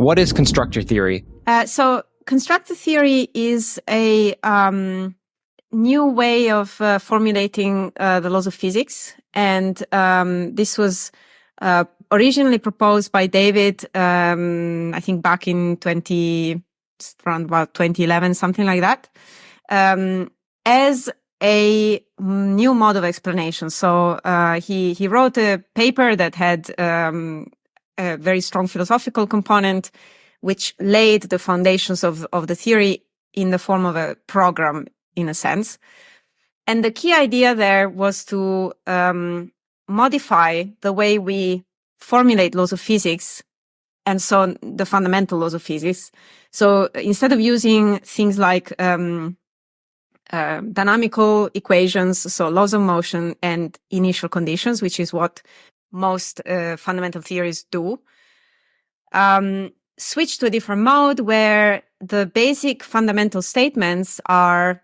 What is constructor theory? So constructor theory is a new way of formulating the laws of physics. And this was originally proposed by David, I think back in around about 2011, something like that, as a new mode of explanation. So he wrote a paper that had a very strong philosophical component, which laid the foundations of the theory in the form of a program, in a sense. And the key idea there was to modify the way we formulate laws of physics, and so the fundamental laws of physics. So instead of using things like dynamical equations, so laws of motion and initial conditions, which is what most fundamental theories do, switch to a different mode where the basic fundamental statements are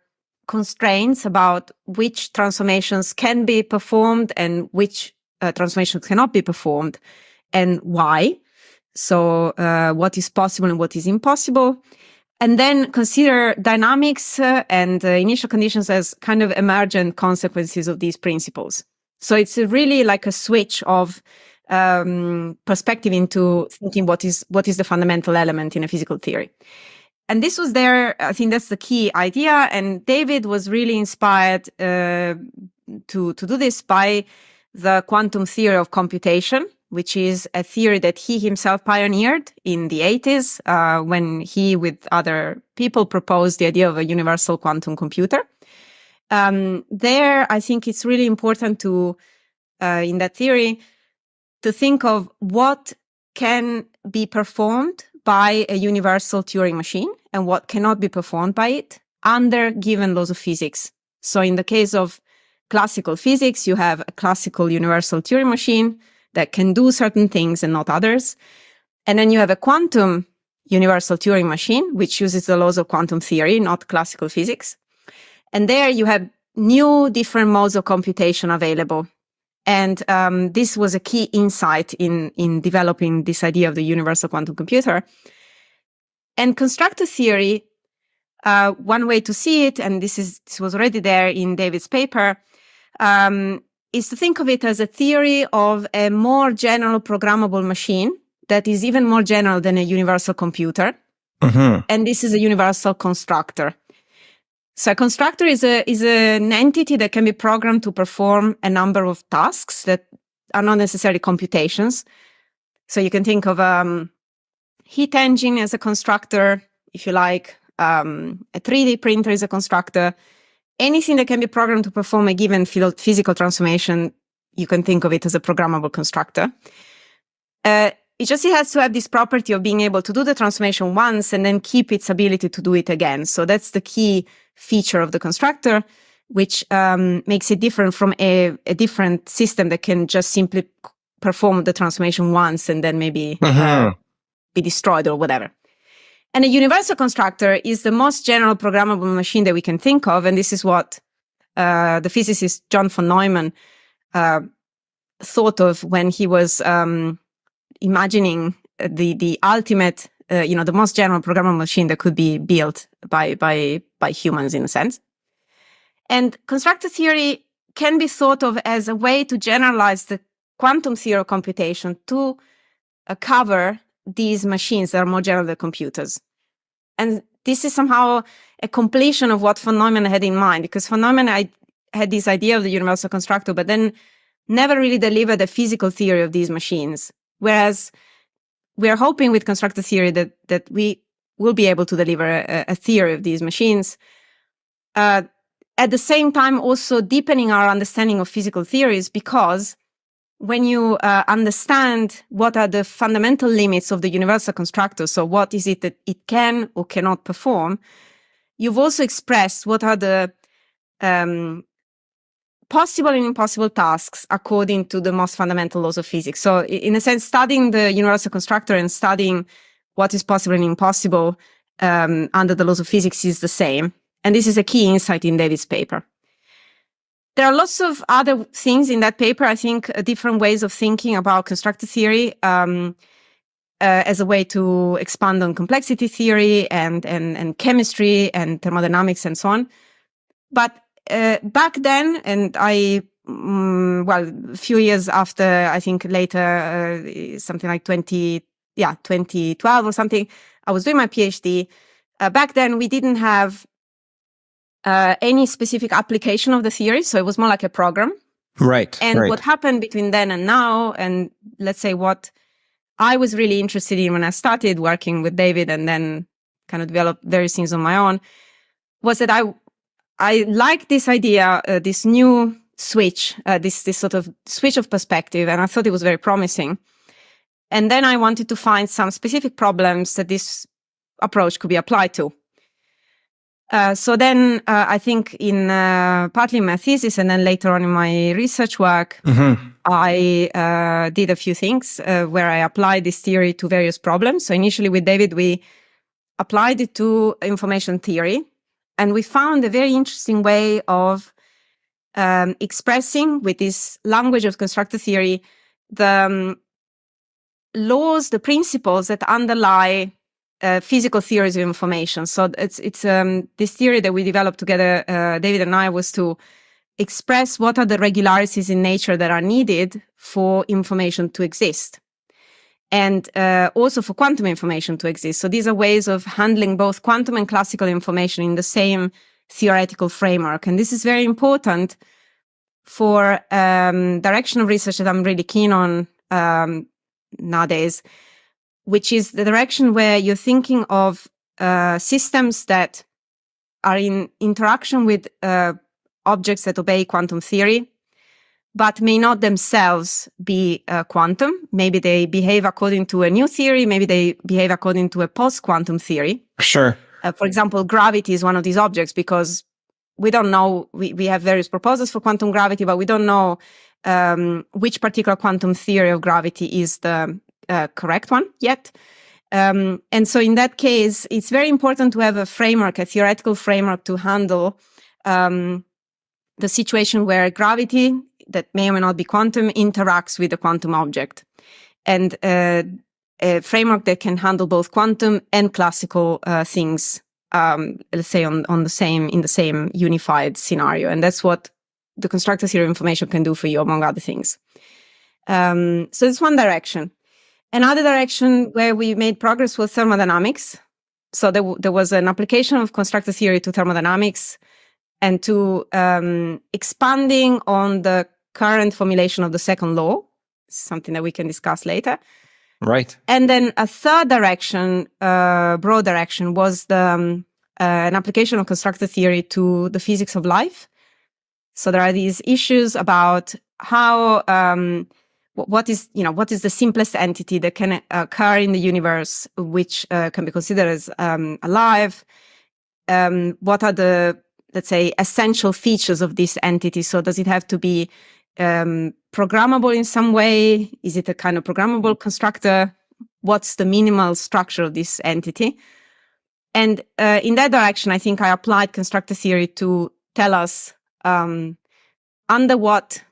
constraints about which transformations can be performed and which transformations cannot be performed and why. So what is possible and what is impossible. And then consider dynamics and initial conditions as kind of emergent consequences of these principles. So it's really like a switch of perspective into thinking what is the fundamental element in a physical theory. And this was there, I think that's the key idea. And David was really inspired to do this by the quantum theory of computation, which is a theory that he himself pioneered in the 80s when he, with other people, proposed the idea of a universal quantum computer. There, I think it's really important to, in that theory, to think of what can be performed by a universal Turing machine and what cannot be performed by it under given laws of physics. So in the case of classical physics, you have a classical universal Turing machine that can do certain things and not others. And then you have a quantum universal Turing machine, which uses the laws of quantum theory, not classical physics. And there you have new different modes of computation available. And this was a key insight in developing this idea of the universal quantum computer. And constructor theory, one way to see it, and this was already there in David's paper, is to think of it as a theory of a more general programmable machine that is even more general than a universal computer. Mm-hmm. And this is a universal constructor. So a constructor is an entity that can be programmed to perform a number of tasks that are not necessarily computations. So you can think of heat engine as a constructor, if you like, a 3D printer is a constructor. Anything that can be programmed to perform a given physical transformation, you can think of it as a programmable constructor. It has to have this property of being able to do the transformation once and then keep its ability to do it again. So that's the key feature of the constructor, which makes it different from a different system that can just simply perform the transformation once and then maybe be destroyed or whatever. And a universal constructor is the most general programmable machine that we can think of. And this is what the physicist John von Neumann thought of when he was imagining the ultimate, the most general programmable machine that could be built by humans, in a sense. And constructor theory can be thought of as a way to generalize the quantum theory of computation to cover these machines that are more general than computers. And this is somehow a completion of what von Neumann had in mind, because von Neumann had this idea of the universal constructor, but then never really delivered a physical theory of these machines. Whereas we are hoping with constructor theory that we will be able to deliver a theory of these machines. At the same time, also deepening our understanding of physical theories, because when you understand what are the fundamental limits of the universal constructor, so what is it that it can or cannot perform, you've also expressed what are the possible and impossible tasks according to the most fundamental laws of physics. So in a sense, studying the universal constructor and studying what is possible and impossible under the laws of physics is the same. And this is a key insight in David's paper. There are lots of other things in that paper, I think, different ways of thinking about constructor theory. as a way to expand on complexity theory and chemistry and thermodynamics and so on. But back then, and a few years after, I think later, something like 2012 or something, I was doing my PhD. Back then, we didn't have any specific application of the theory, so it was more like a program. Right. And what happened between then and now, and let's say what I was really interested in when I started working with David and then kind of developed various things on my own, was that I liked this idea, this new switch, this sort of switch of perspective, and I thought it was very promising. And then I wanted to find some specific problems that this approach could be applied to. So then I think in partly in my thesis and then later on in my research work, I did a few things where I applied this theory to various problems. So initially with David, we applied it to information theory, and we found a very interesting way of expressing with this language of constructor theory the laws, the principles that underlie physical theories of information. So it's this theory that we developed together, David and I, was to express what are the regularities in nature that are needed for information to exist, and also for quantum information to exist. So these are ways of handling both quantum and classical information in the same theoretical framework. And this is very important for direction of research that I'm really keen on nowadays, which is the direction where you're thinking of systems that are in interaction with objects that obey quantum theory, but may not themselves be quantum. Maybe they behave according to a new theory. Maybe they behave according to a post-quantum theory. Sure. For example, gravity is one of these objects because we don't know, we have various proposals for quantum gravity, but we don't know which particular quantum theory of gravity is the correct one yet. And so in that case, it's very important to have a framework, a theoretical framework to handle the situation where gravity, that may or may not be quantum, interacts with the quantum object. And a framework that can handle both quantum and classical things, let's say in the same unified scenario. And that's what the constructor theory of information can do for you, among other things. So it's one direction. Another direction where we made progress was thermodynamics. So there was an application of constructor theory to thermodynamics and to expanding on the current formulation of the second law, something that we can discuss later. Right. And then a third direction, broad direction, was an application of constructor theory to the physics of life. So there are these issues about how what is the simplest entity that can occur in the universe, which can be considered as alive. What are the, let's say, essential features of this entity? So does it have to be programmable in some way? Is it a kind of programmable constructor? What's the minimal structure of this entity? And in that direction, I think I applied constructor theory to tell us under what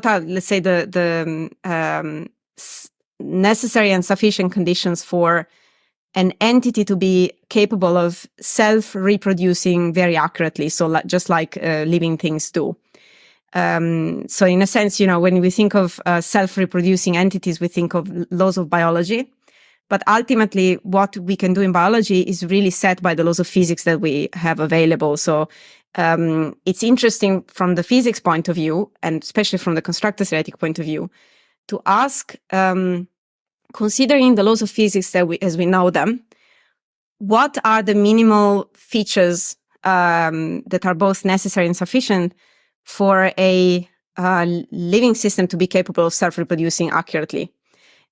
are, let's say, the necessary and sufficient conditions for an entity to be capable of self-reproducing very accurately. So just like living things do. So in a sense, when we think of self-reproducing entities, we think of laws of biology. But ultimately, what we can do in biology is really set by the laws of physics that we have available. So it's interesting from the physics point of view, and especially from the constructor theoretic point of view, to ask, considering the laws of physics as we know them, what are the minimal features that are both necessary and sufficient for a living system to be capable of self-reproducing accurately?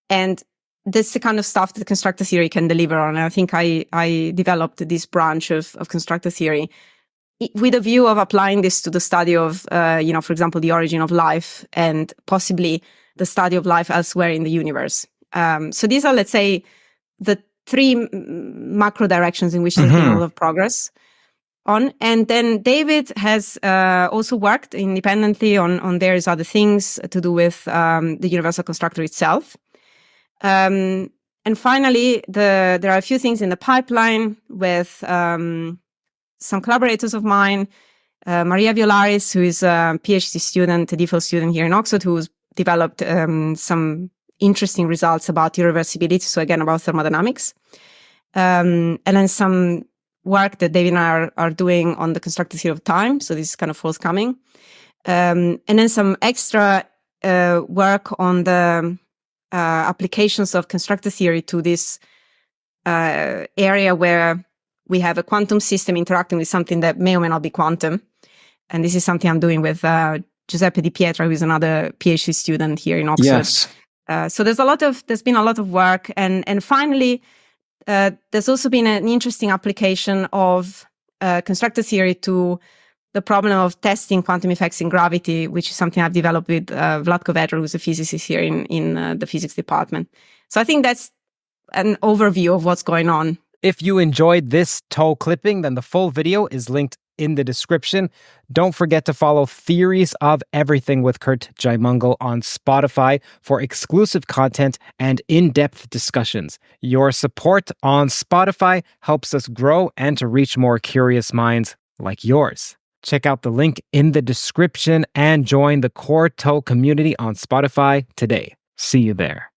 And that's the kind of stuff that constructor theory can deliver on. And I think I developed this branch of constructor theory with a view of applying this to the study of, for example, the origin of life and possibly the study of life elsewhere in the universe. So these are, let's say, the three macro directions in which there's been a lot of progress on. And then David has also worked independently on various other things to do with the universal constructor itself. And And finally, there are a few things in the pipeline with some collaborators of mine, Maria Violaris, who is a PhD student, a DPhil student here in Oxford, who's developed some interesting results about irreversibility, so again, about thermodynamics. And then some work that David and I are doing on the constructor theory of time, so this is kind of forthcoming. And then some extra work on the applications of constructor theory to this area where we have a quantum system interacting with something that may or may not be quantum. And this is something I'm doing with Giuseppe Di Pietra, who is another PhD student here in Oxford. Yes. So there's been a lot of work. And finally, there's also been an interesting application of constructor theory to the problem of testing quantum effects in gravity, which is something I've developed with Vlatko Vedra, who's a physicist here in the physics department. So I think that's an overview of what's going on. If you enjoyed this toe clipping, then the full video is linked in the description. Don't forget to follow Theories of Everything with Curt Jaimungal on Spotify for exclusive content and in-depth discussions. Your support on Spotify helps us grow and to reach more curious minds like yours. Check out the link in the description and join the Core Toe community on Spotify today. See you there.